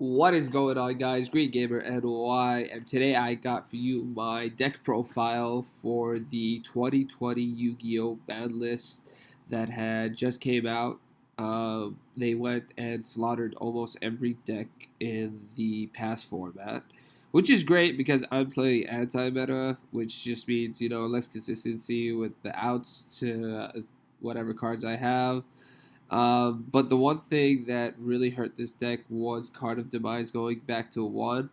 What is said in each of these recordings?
What is going on, guys? GreenGamerNY, and today I got for you my deck profile for the 2020 Yu-Gi-Oh! Ban list that had just came out. They went and slaughtered almost every deck in the past format, which is great because I'm playing anti-meta, which just means, less consistency with the outs to whatever cards I have. But the one thing that really hurt this deck was Card of Demise going back to 1.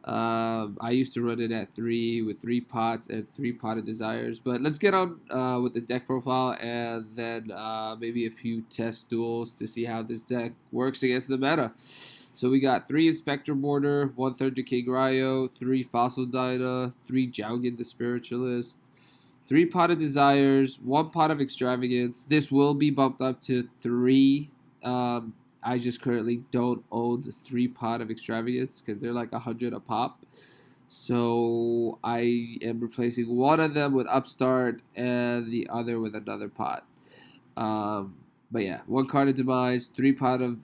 I used to run it at 3 with 3 pots and 3 Pot of Desires. But let's get on with the deck profile and then maybe a few test duels to see how this deck works against the meta. So we got 3 Inspector Border, 1 Third King Ryo, 3 Fossil Dyna, 3 Jougin the Spiritualist, 3 Pot of Desires, 1 Pot of Extravagance. This will be bumped up to 3. I just currently don't own the 3 Pot of Extravagance because they're like 100 a pop. So I am replacing one of them with Upstart and the other with another pot. But yeah, 1 Card of Demise, 3 Pot of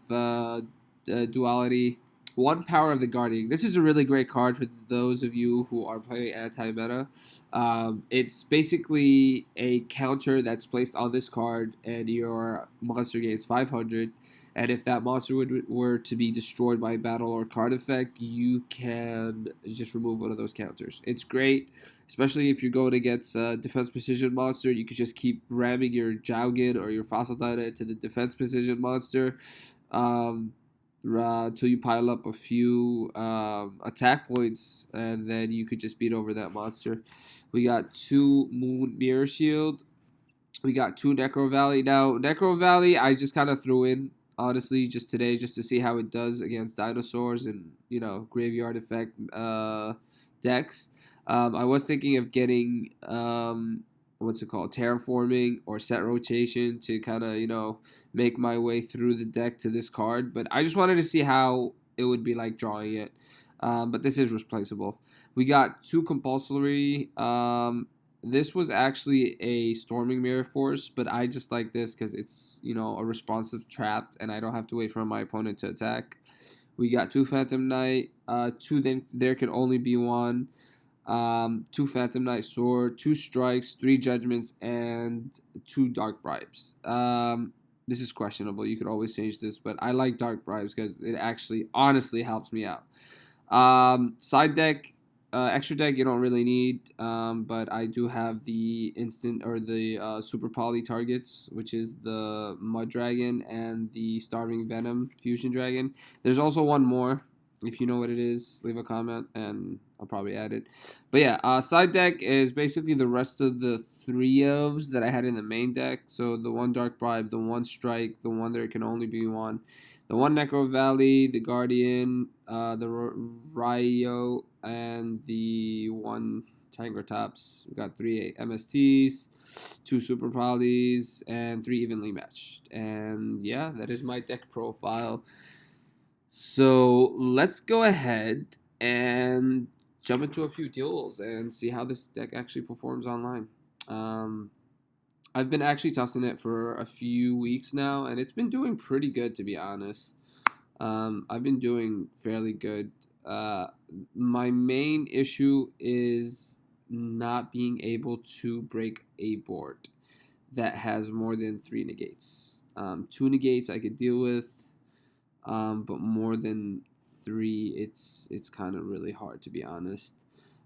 Duality, 1 Power of the Guardian. This is a really great card for those of you who are playing anti-meta. It's basically a counter that's placed on this card, and your monster gains 500. And if that monster were to be destroyed by battle or card effect, you can just remove one of those counters. It's great, especially if you're going against a defense precision monster. You could just keep ramming your Jougin or your Fossil Dyna into the defense precision monster. Until you pile up a few attack points, and then you could just beat over that monster. We got 2 Moon Mirror Shield. We got 2 Necro Valley. Now, Necro Valley, I just kind of threw in, honestly, just today, just to see how it does against dinosaurs and, graveyard effect decks. I was thinking of getting, terraforming or set rotation to kind of, make my way through the deck to this card. But I just wanted to see how it would be like drawing it. But this is replaceable. We got 2 compulsory. This was actually a Storming Mirror Force, but I just like this because it's, a responsive trap, and I don't have to wait for my opponent to attack. We got 2 Phantom Knight. 2 then there can only be 1. 2 Phantom Knight Sword, 2 Strikes, 3 Judgments, and 2 Dark Bribes. This is questionable. You could always change this, but I like Dark Bribes because it actually honestly helps me out. Side deck, extra deck you don't really need, but I do have the instant or the Super Poly targets, which is the Mud Dragon and the Starving Venom Fusion Dragon. There's also one more. If you know what it is, leave a comment and I'll probably add it. But yeah, side deck is basically the rest of the 3 ofs that I had in the main deck. So the 1 Dark Bribe, the 1 Strike, the 1 There Can Only Be 1, the 1 Necro Valley, the Guardian, the Ryo, and the 1 Tiger Tops. We got 3 MSTs, 2 Super Polys, and 3 Evenly Matched. And yeah, that is my deck profile. So let's go ahead and jump into a few duels and see how this deck actually performs online. I've been actually testing it for a few weeks now, and it's been doing pretty good, to be honest. I've been doing fairly good. My main issue is not being able to break a board that has more than 3 negates. 2 negates I could deal with. But more than 3, it's kind of really hard, to be honest.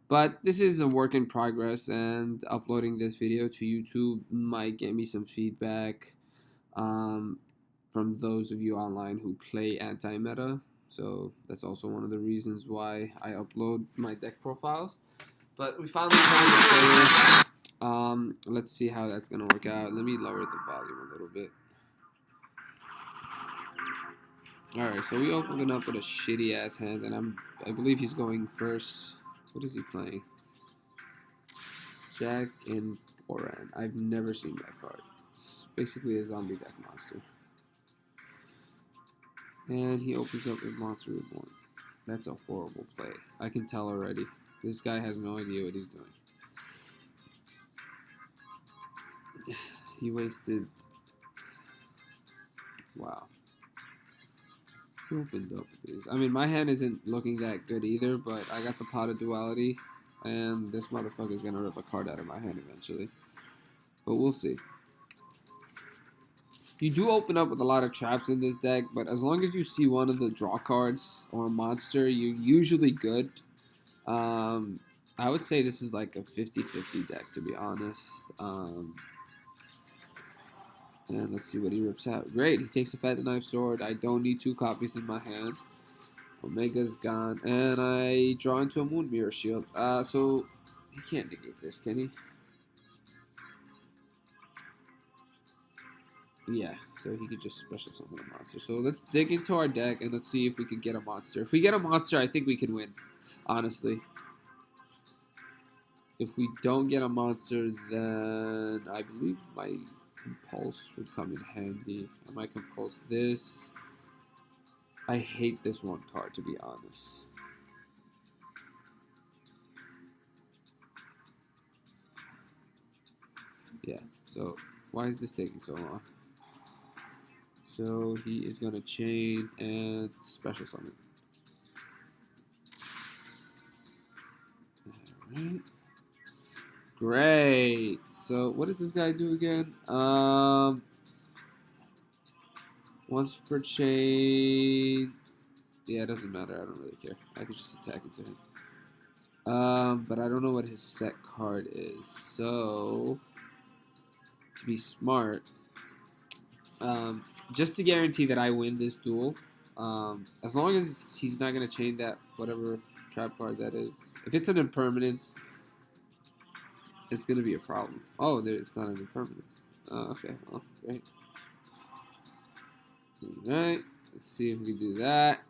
But this is a work in progress, and uploading this video to YouTube might get me some feedback from those of you online who play anti-meta. So that's also one of the reasons why I upload my deck profiles. But we finally found the player. Let's see how that's gonna work out. Let me lower the volume a little bit. Alright, so we opened up with a shitty ass hand, and I believe he's going first. What is he playing? Jack and Boran. I've never seen that card. It's basically a zombie deck monster. And he opens up with Monster Reborn. That's a horrible play. I can tell already. This guy has no idea what he's doing. He wasted... Wow. Who opened up these? I mean, my hand isn't looking that good either, but I got the Pot of Duality, and this motherfucker's gonna rip a card out of my hand eventually. But we'll see. You do open up with a lot of traps in this deck, but as long as you see one of the draw cards or a monster, you're usually good. I would say this is like a 50-50 deck, to be honest. And let's see what he rips out. Great, he takes a Fat Knife Sword. I don't need 2 copies in my hand. Omega's gone, and I draw into a Moon Mirror Shield. So he can't negate this, can he? Yeah, so he could just special summon a monster. So let's dig into our deck and let's see if we can get a monster. If we get a monster, I think we can win, honestly. If we don't get a monster, then I believe my Compulse would come in handy. I might Compulse this. I hate this one card, to be honest. Yeah, so why is this taking so long? So he is going to chain and special summon. Alright. Great. So what does this guy do again? Once per chain. Yeah, it doesn't matter. I don't really care. I could just attack into him. But I don't know what his set card is. So to be smart, just to guarantee that I win this duel, as long as he's not gonna chain that whatever trap card that is. If it's an impermanence, it's gonna be a problem. Oh, it's not an impermanence. Oh, okay. Oh, great. Alright, let's see if we can do that.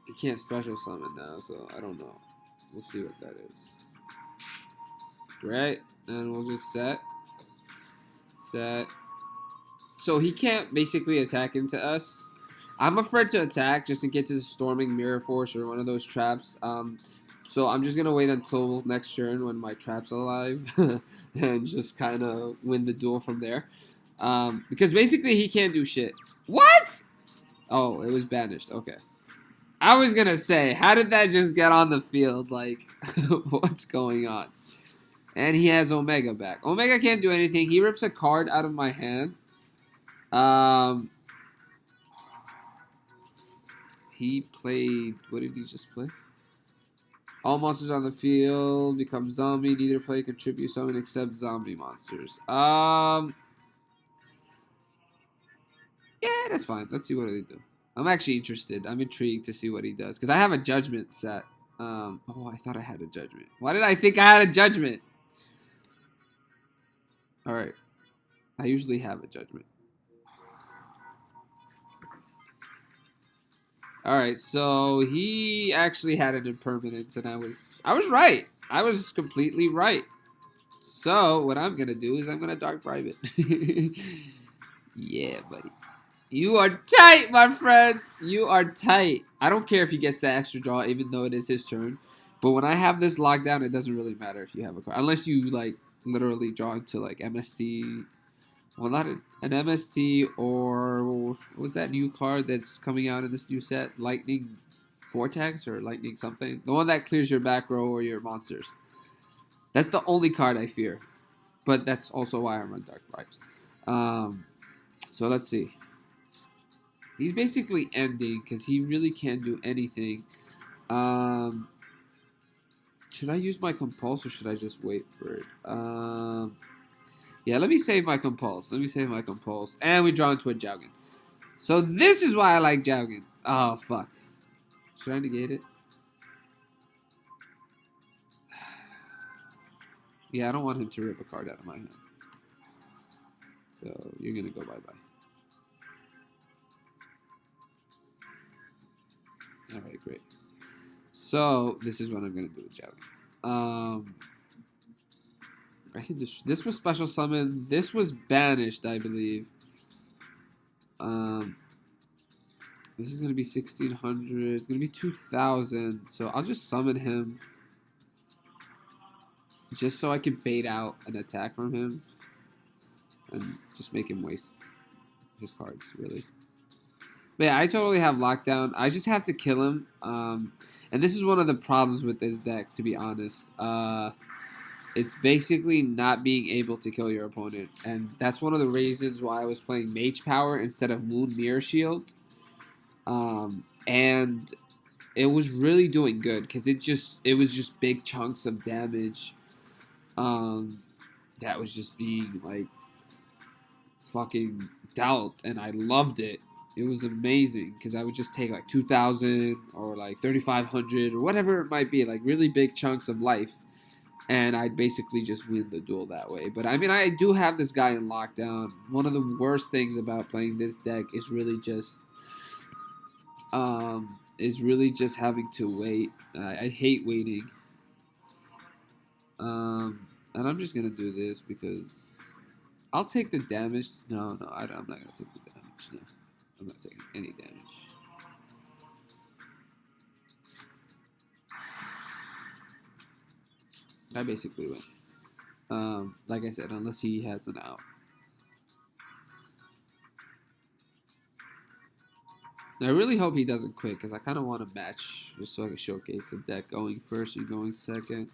He can't special summon now, so I don't know. We'll see what that is. Great, and we'll just set. So he can't basically attack into us. I'm afraid to attack just in case it's a Storming Mirror Force or one of those traps. So I'm just gonna wait until next turn when my trap's alive and just kind of win the duel from there. Because basically he can't do shit. What? Oh, it was banished. Okay. I was gonna say, how did that just get on the field? Like, what's going on? And he has Omega back. Omega can't do anything. He rips a card out of my hand. He played... What did he just play? All monsters on the field become zombie. Neither player contribute summon except zombie monsters. Yeah, that's fine. Let's see what they do. I'm actually interested. I'm intrigued to see what he does. Because I have a judgment set. Oh, I thought I had a judgment. Why did I think I had a judgment? Alright. I usually have a judgment. Alright, so he actually had an impermanence, and I was right. I was completely right. So, what I'm gonna do is I'm gonna Dark Bribe it. Yeah, buddy. You are tight, my friend. You are tight. I don't care if he gets that extra draw, even though it is his turn. But when I have this lockdown, it doesn't really matter if you have a card. Unless you, like, literally draw into, like, MST. Well, not an MST or... What was that new card that's coming out in this new set? Lightning Vortex or Lightning something? The one that clears your back row or your monsters. That's the only card I fear. But that's also why I run Dark Bribes. So let's see. He's basically ending because he really can't do anything. Should I use my Compulse or should I just wait for it? Yeah, let me save my Compulse. And we draw into a Jougan. So this is why I like Jougan. Oh, fuck. Should I negate it? Yeah, I don't want him to rip a card out of my hand. So you're going to go bye-bye. Alright, great. So, this is what I'm going to do with Jougan. I think this was special summon. This was banished, I believe. This is going to be 1,600. It's going to be 2,000. So, I'll just summon him. Just so I can bait out an attack from him. And just make him waste his cards, really. But yeah, I totally have lockdown. I just have to kill him. And this is one of the problems with this deck, to be honest. It's basically not being able to kill your opponent. And that's one of the reasons why I was playing Mage Power instead of Moon Mirror Shield. And it was really doing good because it was just big chunks of damage. That was just being like fucking dealt, and I loved it. It was amazing because I would just take like 2,000 or like 3,500 or whatever it might be, like really big chunks of life, and I'd basically just win the duel that way. But I mean, I do have this guy in lockdown. One of the worst things about playing this deck is really just having to wait. I hate waiting. And I'm just gonna do this because I'll take the damage. No, I'm not gonna take the damage. No, I'm not taking any damage. I basically win. Like I said, unless he has an out. I really hope he doesn't quit because I kind of want to match just so I can showcase the deck going first and going second.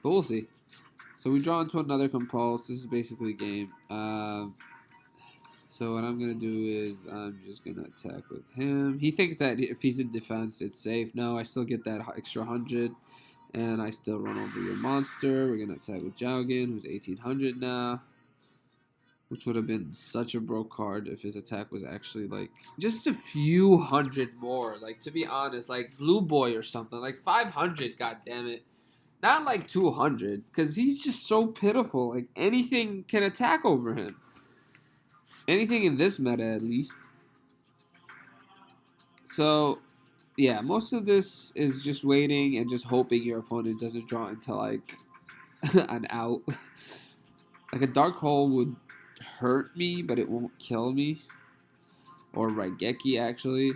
But we'll see. So we draw into another compulse. This is basically a game. So what I'm going to do is I'm just going to attack with him. He thinks that if he's in defense, it's safe. No, I still get that extra 100. And I still run over your monster. We're going to attack with Jowgen, who's 1,800 now. Which would have been such a broke card if his attack was actually, like, just a few hundred more. Like, to be honest, like, Blue Boy or something. Like, 500, goddammit. Not, like, 200. Because he's just so pitiful. Like, anything can attack over him. Anything in this meta, at least. So, yeah, most of this is just waiting and just hoping your opponent doesn't draw into, like, an out. Like, a Dark Hole would hurt me, but it won't kill me. Or Raigeki, actually.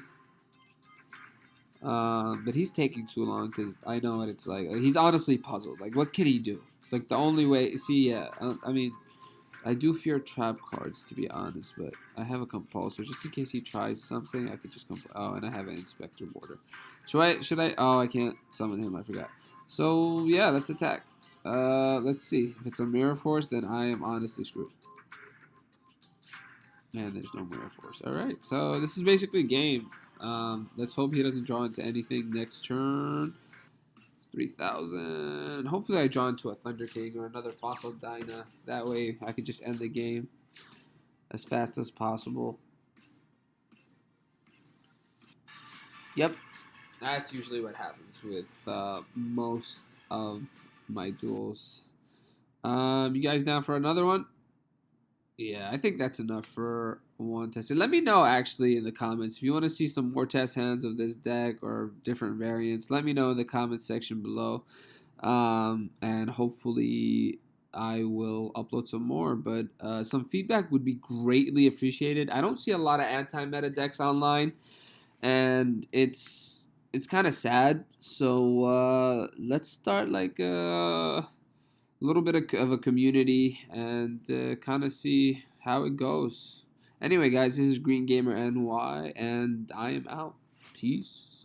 But he's taking too long because I know what it's like. He's honestly puzzled. Like, what can he do? Like, the only way... See, yeah, I mean, I do fear trap cards, to be honest, but I have a compulsor. Just in case he tries something, I could just... Oh, and I have an Inspector Border. Should I... Oh, I can't summon him. I forgot. So, yeah, let's attack. Let's see. If it's a Mirror Force, then I am honestly screwed. And there's no Mirror Force. Alright, so this is basically a game. Let's hope he doesn't draw into anything next turn. It's 3,000. Hopefully I draw into a Thunder King or another Fossil Dyna. That way I could just end the game as fast as possible. Yep, that's usually what happens with most of my duels. You guys down for another one? Yeah, I think that's enough for one test. And let me know, actually, in the comments. If you want to see some more test hands of this deck or different variants, let me know in the comments section below. And hopefully I will upload some more. But some feedback would be greatly appreciated. I don't see a lot of anti-meta decks online. And it's kind of sad. So let's start like... a little bit of a community and kind of see how it goes. Anyway, guys, this is GreenGamerNY, and I am out. Peace.